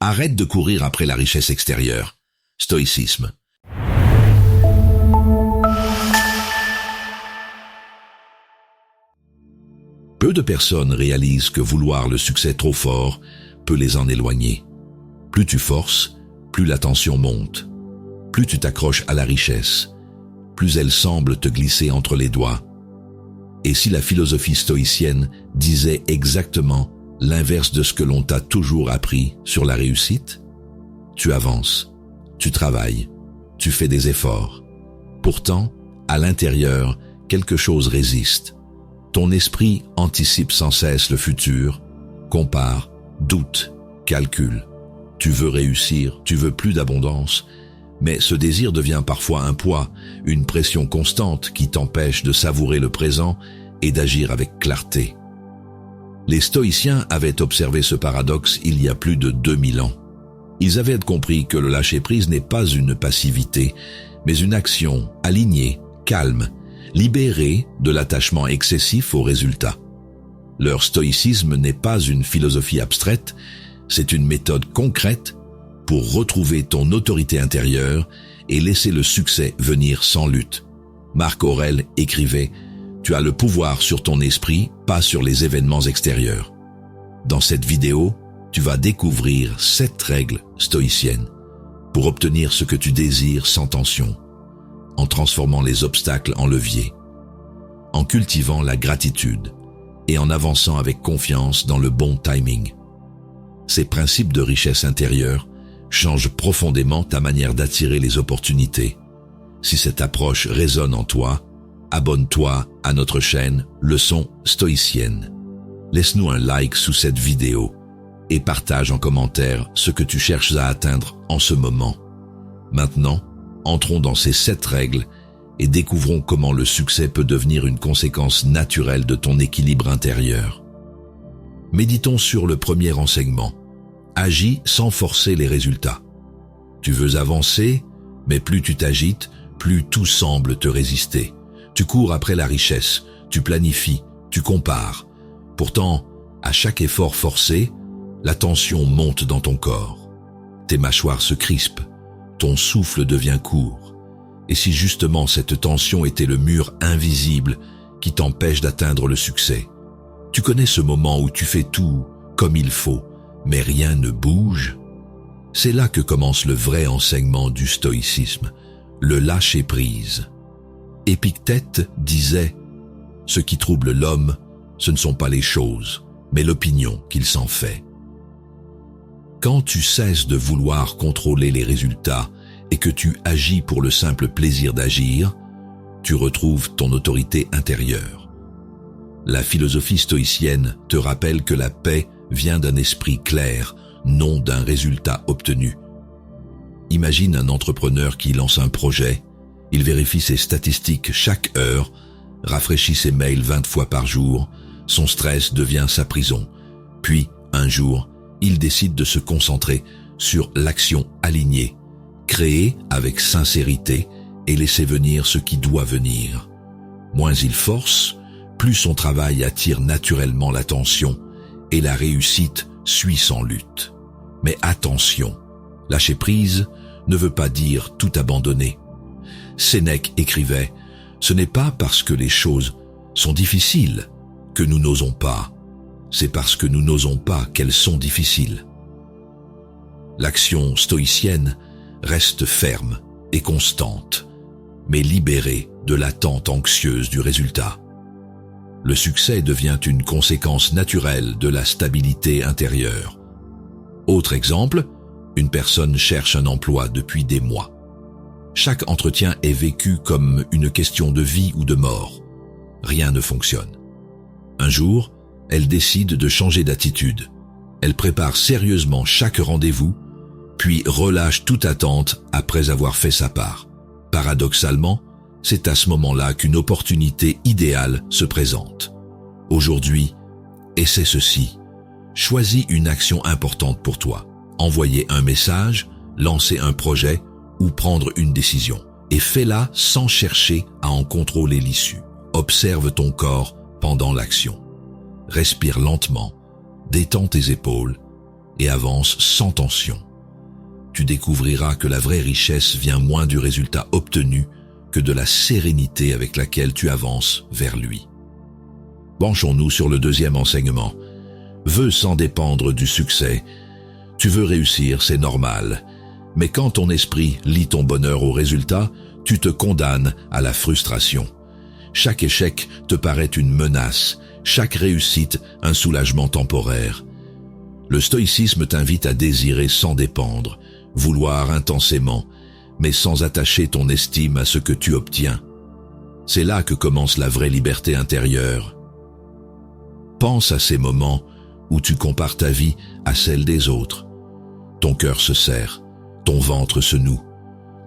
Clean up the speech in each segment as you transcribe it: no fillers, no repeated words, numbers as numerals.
Arrête de courir après la richesse extérieure. Stoïcisme. Peu de personnes réalisent que vouloir le succès trop fort peut les en éloigner. Plus tu forces, plus la tension monte. Plus tu t'accroches à la richesse, plus elle semble te glisser entre les doigts. Et si la philosophie stoïcienne disait exactement l'inverse de ce que l'on t'a toujours appris sur la réussite? Tu avances, tu travailles, tu fais des efforts. Pourtant, à l'intérieur, quelque chose résiste. Ton esprit anticipe sans cesse le futur, compare, doute, calcule. Tu veux réussir, tu veux plus d'abondance, mais ce désir devient parfois un poids, une pression constante qui t'empêche de savourer le présent et d'agir avec clarté. Les stoïciens avaient observé ce paradoxe il y a plus de 2000 ans. Ils avaient compris que le lâcher-prise n'est pas une passivité, mais une action alignée, calme, libérée de l'attachement excessif aux résultats. Leur stoïcisme n'est pas une philosophie abstraite, c'est une méthode concrète pour retrouver ton autorité intérieure et laisser le succès venir sans lutte. Marc Aurèle écrivait « Tu as le pouvoir sur ton esprit, pas sur les événements extérieurs ». Dans cette vidéo, tu vas découvrir 7 règles stoïciennes pour obtenir ce que tu désires sans tension, en transformant les obstacles en leviers, en cultivant la gratitude et en avançant avec confiance dans le bon timing. Ces principes de richesse intérieure changent profondément ta manière d'attirer les opportunités. Si cette approche résonne en toi, abonne-toi à notre chaîne Leçons stoïciennes. Laisse-nous un like sous cette vidéo et partage en commentaire ce que tu cherches à atteindre en ce moment. Maintenant, entrons dans ces 7 règles et découvrons comment le succès peut devenir une conséquence naturelle de ton équilibre intérieur. Méditons sur le premier enseignement. Agis sans forcer les résultats. Tu veux avancer, mais plus tu t'agites, plus tout semble te résister. Tu cours après la richesse, tu planifies, tu compares. Pourtant, à chaque effort forcé, la tension monte dans ton corps. Tes mâchoires se crispent, ton souffle devient court. Et si justement cette tension était le mur invisible qui t'empêche d'atteindre le succès? Tu connais ce moment où tu fais tout comme il faut, mais rien ne bouge? C'est là que commence le vrai enseignement du stoïcisme, le lâcher-prise. Épictète disait « Ce qui trouble l'homme, ce ne sont pas les choses, mais l'opinion qu'il s'en fait. » Quand tu cesses de vouloir contrôler les résultats et que tu agis pour le simple plaisir d'agir, tu retrouves ton autorité intérieure. La philosophie stoïcienne te rappelle que la paix vient d'un esprit clair, non d'un résultat obtenu. Imagine un entrepreneur qui lance un projet, il vérifie ses statistiques chaque heure, rafraîchit ses mails 20 fois par jour, son stress devient sa prison. Puis, un jour, il décide de se concentrer sur l'action alignée, créer avec sincérité et laisser venir ce qui doit venir. Moins il force, plus son travail attire naturellement l'attention et la réussite suit sans lutte. Mais attention, lâcher prise ne veut pas dire tout abandonner. Sénèque écrivait « Ce n'est pas parce que les choses sont difficiles que nous n'osons pas, c'est parce que nous n'osons pas qu'elles sont difficiles. » L'action stoïcienne reste ferme et constante, mais libérée de l'attente anxieuse du résultat. Le succès devient une conséquence naturelle de la stabilité intérieure. Autre exemple, une personne cherche un emploi depuis des mois. Chaque entretien est vécu comme une question de vie ou de mort. Rien ne fonctionne. Un jour, elle décide de changer d'attitude. Elle prépare sérieusement chaque rendez-vous, puis relâche toute attente après avoir fait sa part. Paradoxalement, c'est à ce moment-là qu'une opportunité idéale se présente. Aujourd'hui, essaie ceci. Choisis une action importante pour toi. Envoyer un message, lancer un projet ou prendre une décision. Et fais-la sans chercher à en contrôler l'issue. Observe ton corps pendant l'action. Respire lentement, détends tes épaules et avance sans tension. Tu découvriras que la vraie richesse vient moins du résultat obtenu que de la sérénité avec laquelle tu avances vers lui. Penchons-nous sur le deuxième enseignement. Veux sans dépendre du succès. Tu veux réussir, c'est normal. Mais quand ton esprit lie ton bonheur au résultat, tu te condamnes à la frustration. Chaque échec te paraît une menace, chaque réussite un soulagement temporaire. Le stoïcisme t'invite à désirer sans dépendre, vouloir intensément, mais sans attacher ton estime à ce que tu obtiens. C'est là que commence la vraie liberté intérieure. Pense à ces moments où tu compares ta vie à celle des autres. Ton cœur se serre, ton ventre se noue.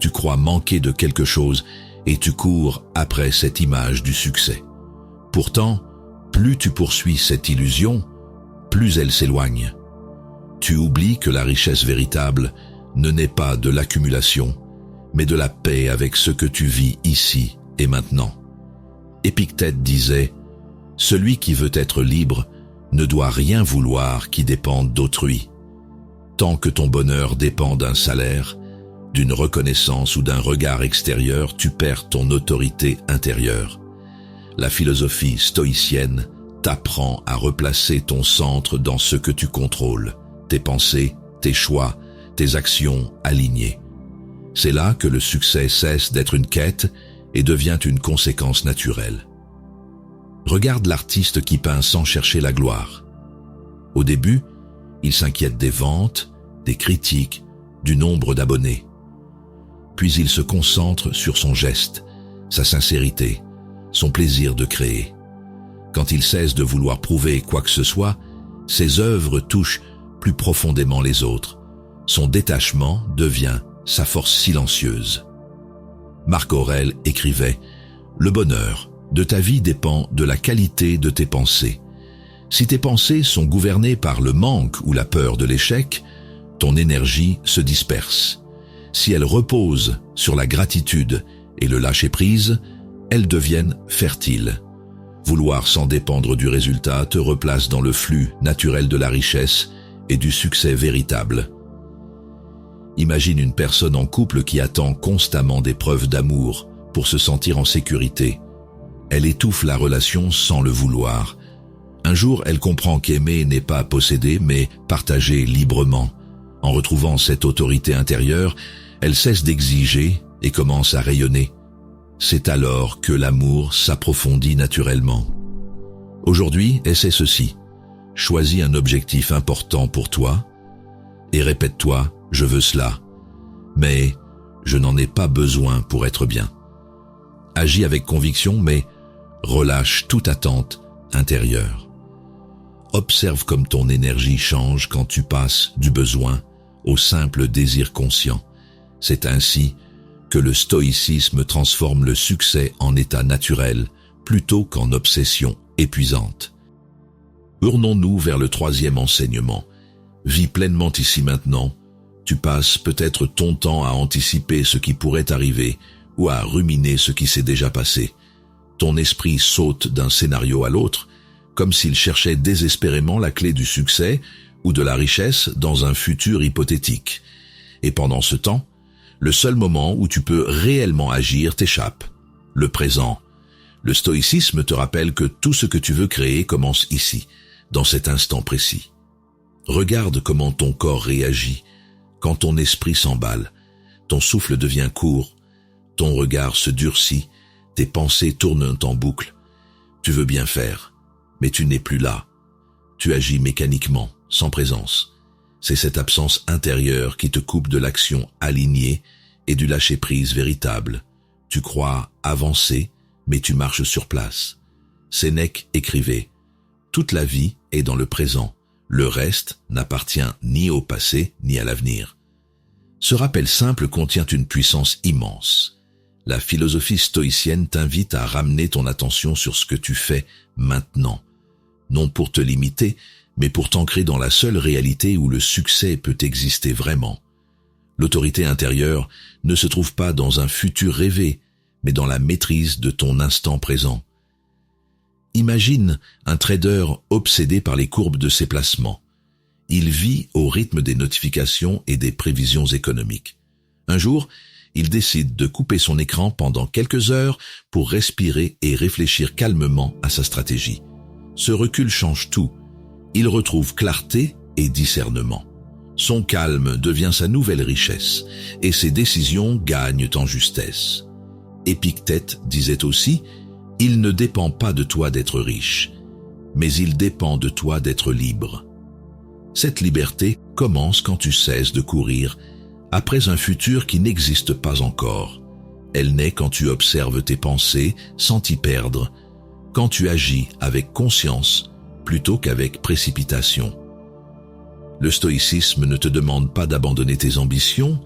Tu crois manquer de quelque chose et tu cours après cette image du succès. Pourtant, plus tu poursuis cette illusion, plus elle s'éloigne. Tu oublies que la richesse véritable ne naît pas de l'accumulation, mais de la paix avec ce que tu vis ici et maintenant. Épictète disait « Celui qui veut être libre ne doit rien vouloir qui dépende d'autrui. Tant que ton bonheur dépend d'un salaire, d'une reconnaissance ou d'un regard extérieur, tu perds ton autorité intérieure. » La philosophie stoïcienne t'apprend à replacer ton centre dans ce que tu contrôles, tes pensées, tes choix, tes actions alignées. C'est là que le succès cesse d'être une quête et devient une conséquence naturelle. Regarde l'artiste qui peint sans chercher la gloire. Au début, il s'inquiète des ventes, des critiques, du nombre d'abonnés. Puis il se concentre sur son geste, sa sincérité, son plaisir de créer. Quand il cesse de vouloir prouver quoi que ce soit, ses œuvres touchent plus profondément les autres. Son détachement devient sa force silencieuse. Marc Aurèle écrivait « Le bonheur de ta vie dépend de la qualité de tes pensées. Si tes pensées sont gouvernées par le manque ou la peur de l'échec, ton énergie se disperse. Si elles reposent sur la gratitude et le lâcher-prise, elles deviennent fertiles. Vouloir sans dépendre du résultat te replace dans le flux naturel de la richesse et du succès véritable. » Imagine une personne en couple qui attend constamment des preuves d'amour pour se sentir en sécurité. Elle étouffe la relation sans le vouloir. Un jour, elle comprend qu'aimer n'est pas posséder, mais partager librement. En retrouvant cette autorité intérieure, elle cesse d'exiger et commence à rayonner. C'est alors que l'amour s'approfondit naturellement. Aujourd'hui, essaie ceci. Choisis un objectif important pour toi et répète-toi « Je veux cela, mais je n'en ai pas besoin pour être bien. » Agis avec conviction, mais relâche toute attente intérieure. Observe comme ton énergie change quand tu passes du besoin au simple désir conscient. C'est ainsi que le stoïcisme transforme le succès en état naturel plutôt qu'en obsession épuisante. Tournons-nous vers le troisième enseignement. Vis pleinement ici maintenant. Tu passes peut-être ton temps à anticiper ce qui pourrait arriver ou à ruminer ce qui s'est déjà passé. Ton esprit saute d'un scénario à l'autre, comme s'il cherchait désespérément la clé du succès ou de la richesse dans un futur hypothétique. Et pendant ce temps, le seul moment où tu peux réellement agir t'échappe, le présent. Le stoïcisme te rappelle que tout ce que tu veux créer commence ici, dans cet instant précis. Regarde comment ton corps réagit quand ton esprit s'emballe. Ton souffle devient court, ton regard se durcit, tes pensées tournent en boucle. Tu veux bien faire, mais tu n'es plus là. Tu agis mécaniquement, sans présence. C'est cette absence intérieure qui te coupe de l'action alignée et du lâcher-prise véritable. Tu crois avancer, mais tu marches sur place. Sénèque écrivait « Toute la vie est dans le présent. Le reste n'appartient ni au passé ni à l'avenir. » Ce rappel simple contient une puissance immense. La philosophie stoïcienne t'invite à ramener ton attention sur ce que tu fais maintenant, non pour te limiter, mais pour t'ancrer dans la seule réalité où le succès peut exister vraiment. L'autorité intérieure ne se trouve pas dans un futur rêvé, mais dans la maîtrise de ton instant présent. Imagine un trader obsédé par les courbes de ses placements. Il vit au rythme des notifications et des prévisions économiques. Un jour, il décide de couper son écran pendant quelques heures pour respirer et réfléchir calmement à sa stratégie. Ce recul change tout. Il retrouve clarté et discernement. Son calme devient sa nouvelle richesse et ses décisions gagnent en justesse. Épictète disait aussi « Il ne dépend pas de toi d'être riche, mais il dépend de toi d'être libre. » Cette liberté commence quand tu cesses de courir après un futur qui n'existe pas encore. Elle naît quand tu observes tes pensées sans t'y perdre, quand tu agis avec conscience plutôt qu'avec précipitation. Le stoïcisme ne te demande pas d'abandonner tes ambitions,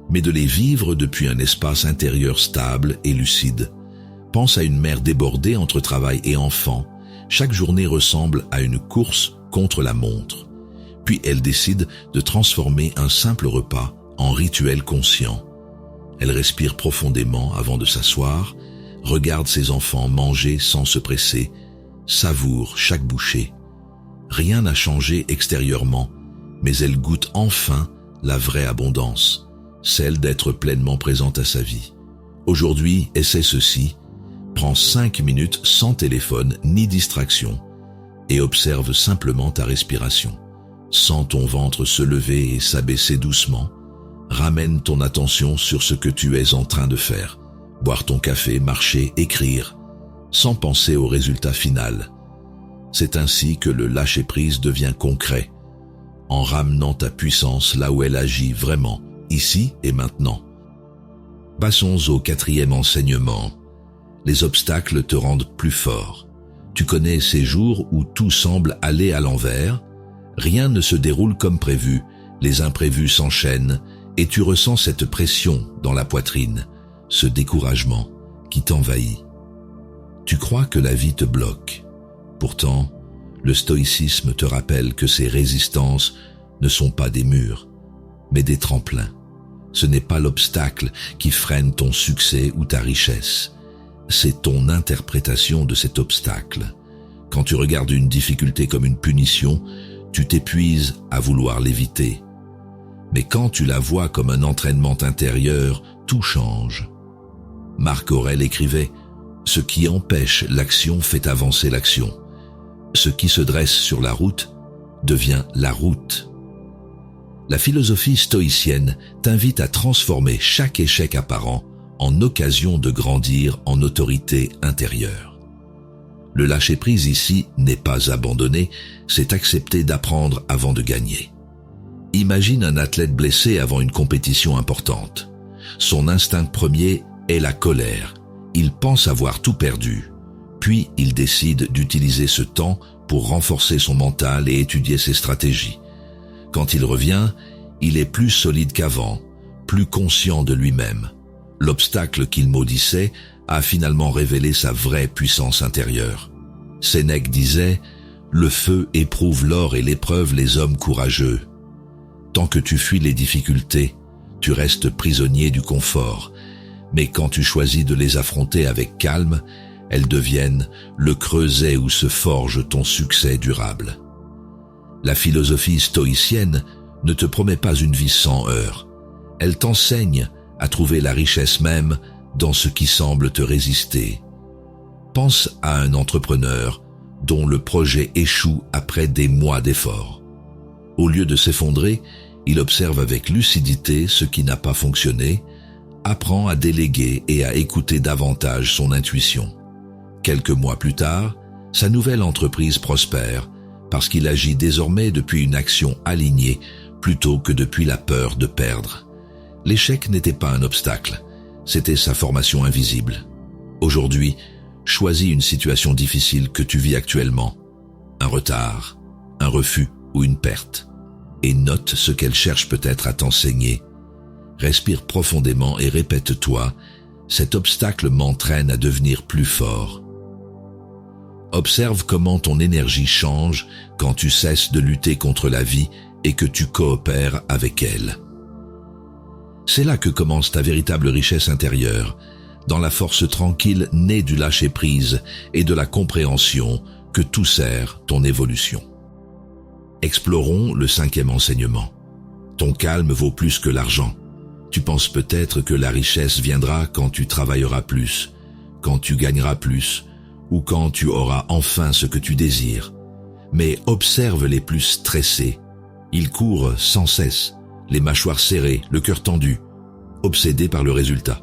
mais de les vivre depuis un espace intérieur stable et lucide. Pense à une mère débordée entre travail et enfants. Chaque journée ressemble à une course contre la montre. Puis elle décide de transformer un simple repas en rituel conscient. Elle respire profondément avant de s'asseoir, regarde ses enfants manger sans se presser, savoure chaque bouchée. Rien n'a changé extérieurement, mais elle goûte enfin la vraie abondance, celle d'être pleinement présente à sa vie. Aujourd'hui, essaie ceci. Prends 5 minutes sans téléphone ni distraction et observe simplement ta respiration. Sens ton ventre se lever et s'abaisser doucement. Ramène ton attention sur ce que tu es en train de faire. Boire ton café, marcher, écrire, sans penser au résultat final. C'est ainsi que le lâcher-prise devient concret, en ramenant ta puissance là où elle agit vraiment, ici et maintenant. Passons au 4e enseignement. Les obstacles te rendent plus fort. Tu connais ces jours où tout semble aller à l'envers. Rien ne se déroule comme prévu, les imprévus s'enchaînent et tu ressens cette pression dans la poitrine, ce découragement qui t'envahit. Tu crois que la vie te bloque. Pourtant, le stoïcisme te rappelle que ces résistances ne sont pas des murs, mais des tremplins. Ce n'est pas l'obstacle qui freine ton succès ou ta richesse. C'est ton interprétation de cet obstacle. Quand tu regardes une difficulté comme une punition, tu t'épuises à vouloir l'éviter. Mais quand tu la vois comme un entraînement intérieur, tout change. Marc Aurèle écrivait « Ce qui empêche l'action fait avancer l'action. Ce qui se dresse sur la route devient la route. » La philosophie stoïcienne t'invite à transformer chaque échec apparent en occasion de grandir en autorité intérieure. Le lâcher-prise ici n'est pas abandonner, c'est accepter d'apprendre avant de gagner. Imagine un athlète blessé avant une compétition importante. Son instinct premier est la colère. Il pense avoir tout perdu. Puis il décide d'utiliser ce temps pour renforcer son mental et étudier ses stratégies. Quand il revient, il est plus solide qu'avant, plus conscient de lui-même. L'obstacle qu'il maudissait a finalement révélé sa vraie puissance intérieure. Sénèque disait « Le feu éprouve l'or et l'épreuve les hommes courageux. Tant que tu fuis les difficultés, tu restes prisonnier du confort. Mais quand tu choisis de les affronter avec calme, elles deviennent le creuset où se forge ton succès durable. » La philosophie stoïcienne ne te promet pas une vie sans heurts. Elle t'enseigne à trouver la richesse même dans ce qui semble te résister. Pense à un entrepreneur dont le projet échoue après des mois d'efforts. Au lieu de s'effondrer, il observe avec lucidité ce qui n'a pas fonctionné, apprend à déléguer et à écouter davantage son intuition. Quelques mois plus tard, sa nouvelle entreprise prospère parce qu'il agit désormais depuis une action alignée plutôt que depuis la peur de perdre. L'échec n'était pas un obstacle, c'était sa formation invisible. Aujourd'hui, choisis une situation difficile que tu vis actuellement, un retard, un refus ou une perte, et note ce qu'elle cherche peut-être à t'enseigner. Respire profondément et répète-toi, cet obstacle m'entraîne à devenir plus fort. Observe comment ton énergie change quand tu cesses de lutter contre la vie et que tu coopères avec elle. C'est là que commence ta véritable richesse intérieure, dans la force tranquille née du lâcher-prise et de la compréhension que tout sert ton évolution. Explorons le 5e enseignement. Ton calme vaut plus que l'argent. Tu penses peut-être que la richesse viendra quand tu travailleras plus, quand tu gagneras plus, ou quand tu auras enfin ce que tu désires. Mais observe les plus stressés. Ils courent sans cesse, les mâchoires serrées, le cœur tendu, obsédés par le résultat.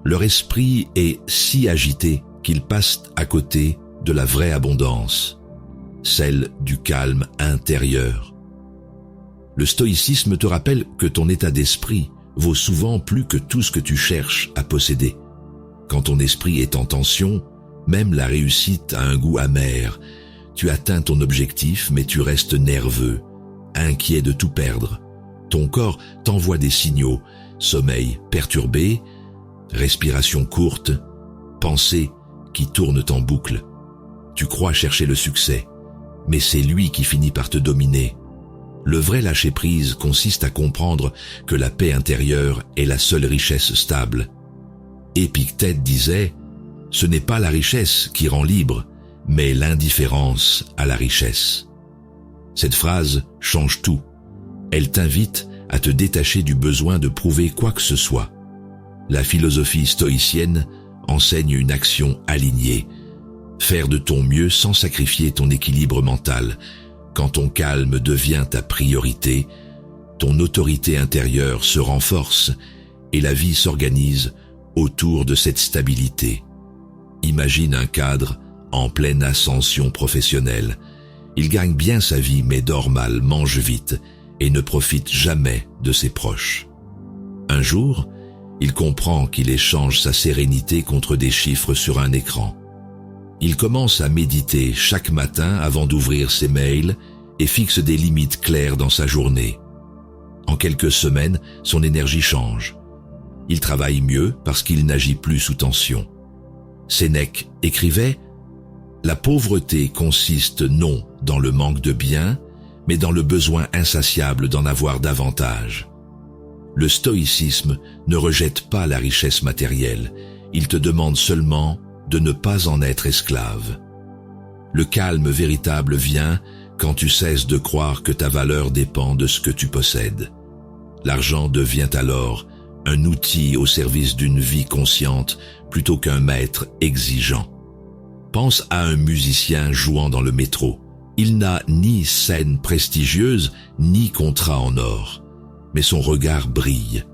Leur esprit est si agité qu'ils passent à côté de la vraie abondance, celle du calme intérieur. Le stoïcisme te rappelle que ton état d'esprit vaut souvent plus que tout ce que tu cherches à posséder. Quand ton esprit est en tension, même la réussite a un goût amer. Tu atteins ton objectif, mais tu restes nerveux, inquiet de tout perdre. Ton corps t'envoie des signaux, sommeil perturbé, respiration courte, pensées qui tournent en boucle. Tu crois chercher le succès, mais c'est lui qui finit par te dominer. Le vrai lâcher-prise consiste à comprendre que la paix intérieure est la seule richesse stable. Épictète disait « Ce n'est pas la richesse qui rend libre, mais l'indifférence à la richesse ». Cette phrase change tout. Elle t'invite à te détacher du besoin de prouver quoi que ce soit. La philosophie stoïcienne enseigne une action alignée. Faire de ton mieux sans sacrifier ton équilibre mental. Quand ton calme devient ta priorité, ton autorité intérieure se renforce et la vie s'organise autour de cette stabilité. Imagine un cadre en pleine ascension professionnelle. Il gagne bien sa vie mais dort mal, mange vite et ne profite jamais de ses proches. Un jour, il comprend qu'il échange sa sérénité contre des chiffres sur un écran. Il commence à méditer chaque matin avant d'ouvrir ses mails et fixe des limites claires dans sa journée. En quelques semaines, son énergie change. Il travaille mieux parce qu'il n'agit plus sous tension. Sénèque écrivait « La pauvreté consiste non dans le manque de biens, mais dans le besoin insatiable d'en avoir davantage. » Le stoïcisme ne rejette pas la richesse matérielle, il te demande seulement de ne pas en être esclave. Le calme véritable vient quand tu cesses de croire que ta valeur dépend de ce que tu possèdes. L'argent devient alors un outil au service d'une vie consciente plutôt qu'un maître exigeant. Pense à un musicien jouant dans le métro. Il n'a ni scène prestigieuse, ni contrat en or. Mais son regard brille.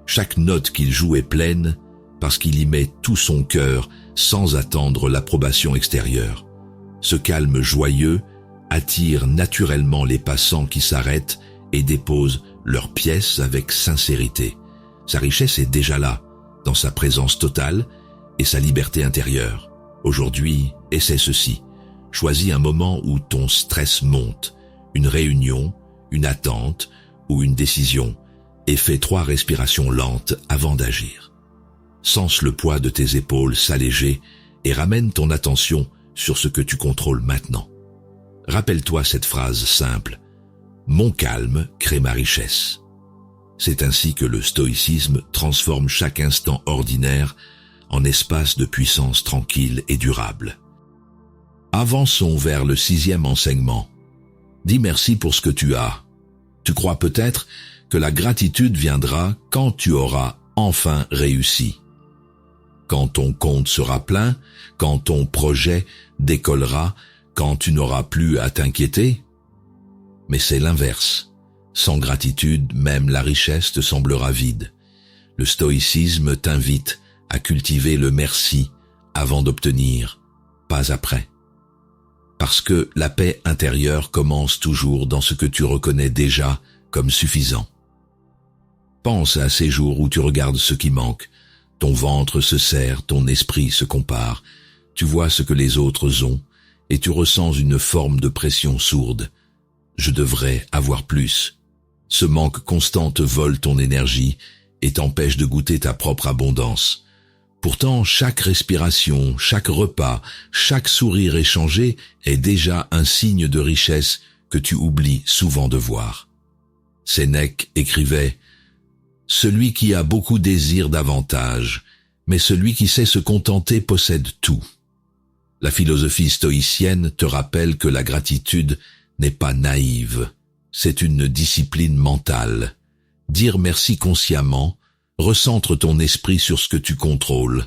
Chaque note qu'il joue est pleine parce qu'il y met tout son cœur sans attendre l'approbation extérieure. Ce calme joyeux attire naturellement les passants qui s'arrêtent et déposent leurs pièces avec sincérité. Sa richesse est déjà là, dans sa présence totale et sa liberté intérieure. Aujourd'hui, essaie ceci. Choisis un moment où ton stress monte, une réunion, une attente ou une décision, et fais 3 respirations lentes avant d'agir. Sens le poids de tes épaules s'alléger et ramène ton attention sur ce que tu contrôles maintenant. Rappelle-toi cette phrase simple. Mon calme crée ma richesse. C'est ainsi que le stoïcisme transforme chaque instant ordinaire en espace de puissance tranquille et durable. Avançons vers le 6e enseignement. Dis merci pour ce que tu as. Tu crois peut-être que la gratitude viendra quand tu auras enfin réussi. Quand ton compte sera plein, quand ton projet décollera, quand tu n'auras plus à t'inquiéter. Mais c'est l'inverse. Sans gratitude, même la richesse te semblera vide. Le stoïcisme t'invite à cultiver le merci avant d'obtenir, pas après. Parce que la paix intérieure commence toujours dans ce que tu reconnais déjà comme suffisant. Pense à ces jours où tu regardes ce qui manque. Ton ventre se serre, ton esprit se compare. Tu vois ce que les autres ont et tu ressens une forme de pression sourde. Je devrais avoir plus. Ce manque constant te vole ton énergie et t'empêche de goûter ta propre abondance. Pourtant, chaque respiration, chaque repas, chaque sourire échangé est déjà un signe de richesse que tu oublies souvent de voir. Sénèque écrivait « Celui qui a beaucoup désire davantage, mais celui qui sait se contenter possède tout. » La philosophie stoïcienne te rappelle que la gratitude n'est pas naïve, c'est une discipline mentale. Dire merci consciemment recentre ton esprit sur ce que tu contrôles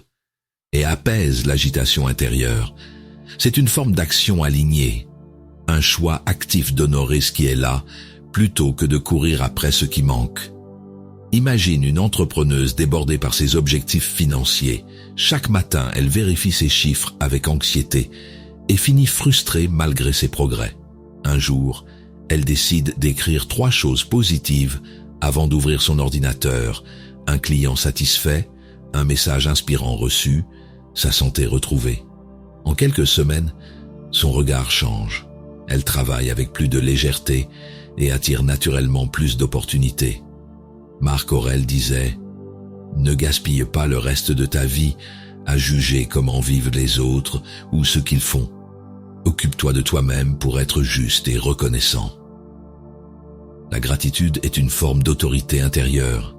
et apaise l'agitation intérieure. C'est une forme d'action alignée, un choix actif d'honorer ce qui est là plutôt que de courir après ce qui manque. Imagine une entrepreneuse débordée par ses objectifs financiers. Chaque matin, elle vérifie ses chiffres avec anxiété et finit frustrée malgré ses progrès. Un jour, elle décide d'écrire 3 choses positives avant d'ouvrir son ordinateur. Un client satisfait, un message inspirant reçu, sa santé retrouvée. En quelques semaines, son regard change. Elle travaille avec plus de légèreté et attire naturellement plus d'opportunités. Marc Aurèle disait « Ne gaspille pas le reste de ta vie à juger comment vivent les autres ou ce qu'ils font. Occupe-toi de toi-même pour être juste et reconnaissant. » La gratitude est une forme d'autorité intérieure.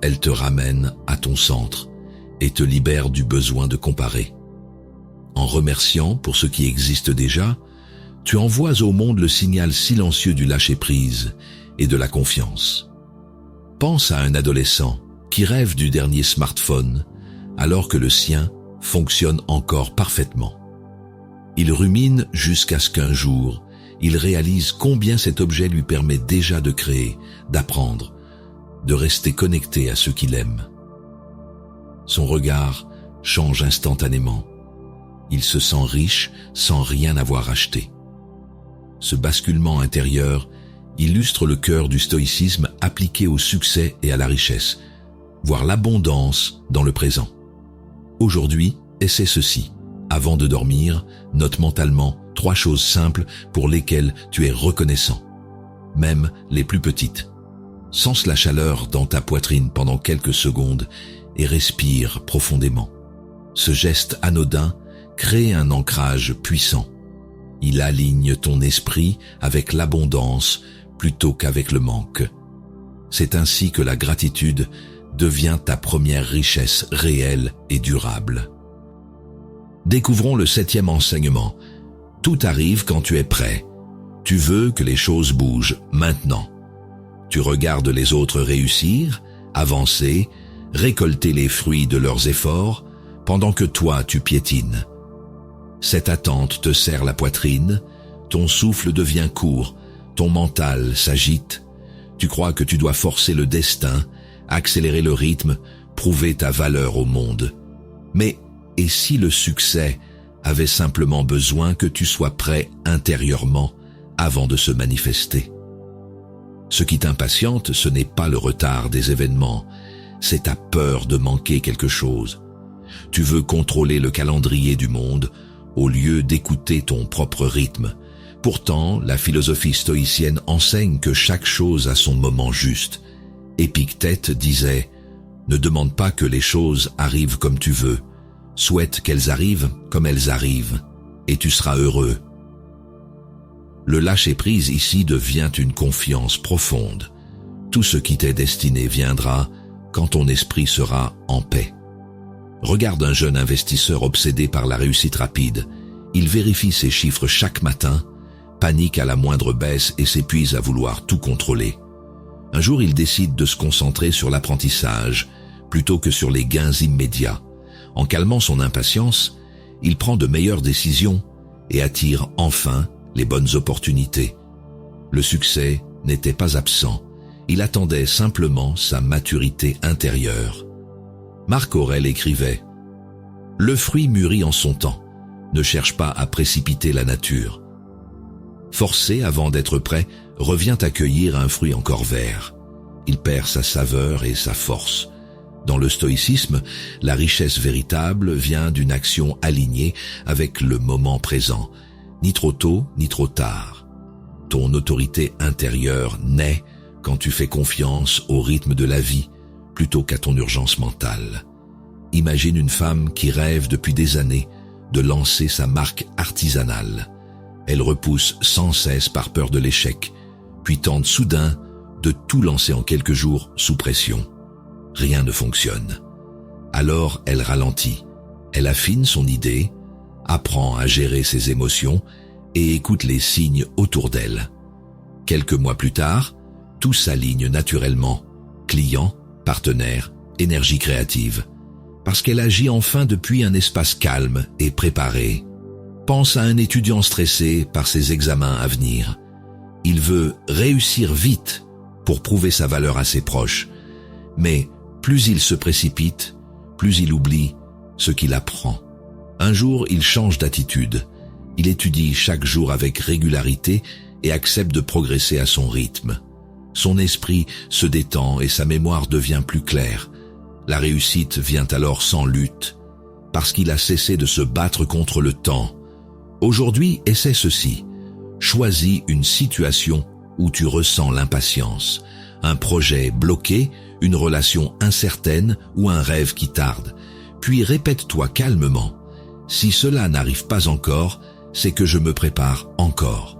Elle te ramène à ton centre et te libère du besoin de comparer. En remerciant pour ce qui existe déjà, tu envoies au monde le signal silencieux du lâcher-prise et de la confiance. Pense à un adolescent qui rêve du dernier smartphone alors que le sien fonctionne encore parfaitement. Il rumine jusqu'à ce qu'un jour, il réalise combien cet objet lui permet déjà de créer, d'apprendre, de rester connecté à ce qu'il aime. Son regard change instantanément. Il se sent riche sans rien avoir acheté. Ce basculement intérieur illustre le cœur du stoïcisme appliqué au succès et à la richesse, voire l'abondance dans le présent. Aujourd'hui, essaie ceci. Avant de dormir, note mentalement 3 choses simples pour lesquelles tu es reconnaissant, même les plus petites. Sens la chaleur dans ta poitrine pendant quelques secondes et respire profondément. Ce geste anodin crée un ancrage puissant. Il aligne ton esprit avec l'abondance plutôt qu'avec le manque. C'est ainsi que la gratitude devient ta première richesse réelle et durable. Découvrons le 7e enseignement. Tout arrive quand tu es prêt. Tu veux que les choses bougent maintenant. Tu regardes les autres réussir, avancer, récolter les fruits de leurs efforts, pendant que toi tu piétines. Cette attente te serre la poitrine, ton souffle devient court, ton mental s'agite. Tu crois que tu dois forcer le destin, accélérer le rythme, prouver ta valeur au monde. Mais et si le succès avait simplement besoin que tu sois prêt intérieurement avant de se manifester? Ce qui t'impatiente, ce n'est pas le retard des événements, c'est ta peur de manquer quelque chose. Tu veux contrôler le calendrier du monde au lieu d'écouter ton propre rythme. Pourtant, la philosophie stoïcienne enseigne que chaque chose a son moment juste. Épictète disait « Ne demande pas que les choses arrivent comme tu veux, souhaite qu'elles arrivent comme elles arrivent, et tu seras heureux. » Le lâcher-prise ici devient une confiance profonde. Tout ce qui t'est destiné viendra quand ton esprit sera en paix. Regarde un jeune investisseur obsédé par la réussite rapide. Il vérifie ses chiffres chaque matin, panique à la moindre baisse et s'épuise à vouloir tout contrôler. Un jour, il décide de se concentrer sur l'apprentissage plutôt que sur les gains immédiats. En calmant son impatience, il prend de meilleures décisions et attire enfin les bonnes opportunités. Le succès n'était pas absent, il attendait simplement sa maturité intérieure. Marc Aurèle écrivait « Le fruit mûrit en son temps, ne cherche pas à précipiter la nature. Forcer avant d'être prêt revient à cueillir un fruit encore vert. Il perd sa saveur et sa force. Dans le stoïcisme, la richesse véritable vient d'une action alignée avec le moment présent, ni trop tôt ni trop tard. Ton autorité intérieure naît quand tu fais confiance au rythme de la vie plutôt qu'à ton urgence mentale. Imagine une femme qui rêve depuis des années de lancer sa marque artisanale. Elle repousse sans cesse par peur de l'échec, puis tente soudain de tout lancer en quelques jours sous pression. Rien ne fonctionne. Alors elle ralentit, elle affine son idée, apprend à gérer ses émotions et écoute les signes autour d'elle. Quelques mois plus tard, tout s'aligne naturellement. Clients, partenaires, énergie créative. Parce qu'elle agit enfin depuis un espace calme et préparé. Pense à un étudiant stressé par ses examens à venir. Il veut réussir vite pour prouver sa valeur à ses proches. Mais plus il se précipite, plus il oublie ce qu'il apprend. Un jour, il change d'attitude. Il étudie chaque jour avec régularité et accepte de progresser à son rythme. Son esprit se détend et sa mémoire devient plus claire. La réussite vient alors sans lutte, parce qu'il a cessé de se battre contre le temps. Aujourd'hui, essaie ceci. Choisis une situation où tu ressens l'impatience, un projet bloqué, une relation incertaine ou un rêve qui tarde. Puis répète-toi calmement. Si cela n'arrive pas encore, c'est que je me prépare encore.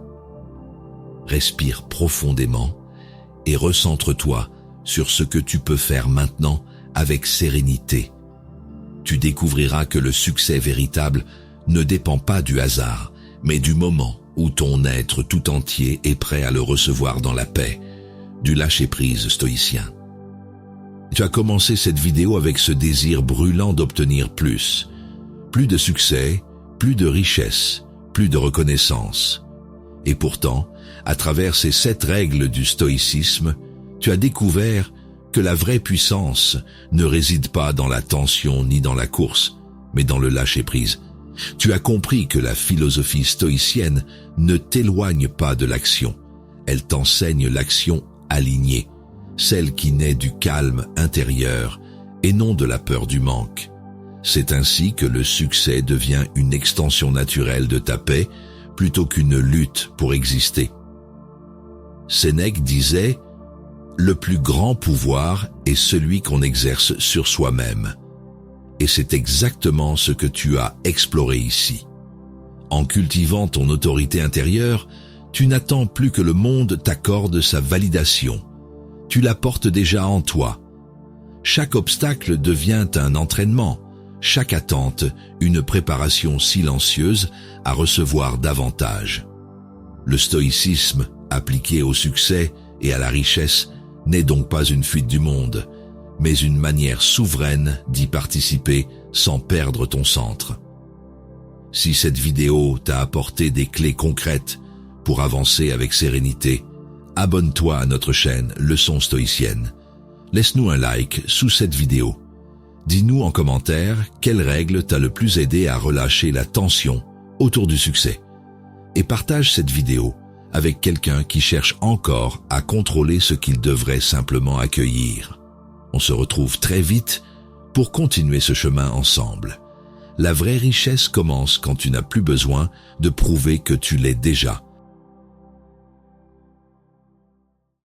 Respire profondément et recentre-toi sur ce que tu peux faire maintenant avec sérénité. Tu découvriras que le succès véritable ne dépend pas du hasard, mais du moment où ton être tout entier est prêt à le recevoir dans la paix, du lâcher-prise stoïcien. Tu as commencé cette vidéo avec ce désir brûlant d'obtenir plus. Plus de succès, plus de richesse, plus de reconnaissance. Et pourtant, à travers ces 7 règles du stoïcisme, tu as découvert que la vraie puissance ne réside pas dans la tension ni dans la course, mais dans le lâcher-prise. Tu as compris que la philosophie stoïcienne ne t'éloigne pas de l'action. Elle t'enseigne l'action alignée, celle qui naît du calme intérieur et non de la peur du manque. C'est ainsi que le succès devient une extension naturelle de ta paix plutôt qu'une lutte pour exister. Sénèque disait « Le plus grand pouvoir est celui qu'on exerce sur soi-même ». Et c'est exactement ce que tu as exploré ici. En cultivant ton autorité intérieure, tu n'attends plus que le monde t'accorde sa validation. Tu la portes déjà en toi. Chaque obstacle devient un entraînement, chaque attente une préparation silencieuse à recevoir davantage. Le stoïcisme, appliqué au succès et à la richesse, n'est donc pas une fuite du monde, mais une manière souveraine d'y participer sans perdre ton centre. Si cette vidéo t'a apporté des clés concrètes pour avancer avec sérénité, abonne-toi à notre chaîne Leçons stoïciennes. Laisse-nous un like sous cette vidéo. Dis-nous en commentaire quelle règle t'a le plus aidé à relâcher la tension autour du succès. Et partage cette vidéo avec quelqu'un qui cherche encore à contrôler ce qu'il devrait simplement accueillir. On se retrouve très vite pour continuer ce chemin ensemble. La vraie richesse commence quand tu n'as plus besoin de prouver que tu l'es déjà.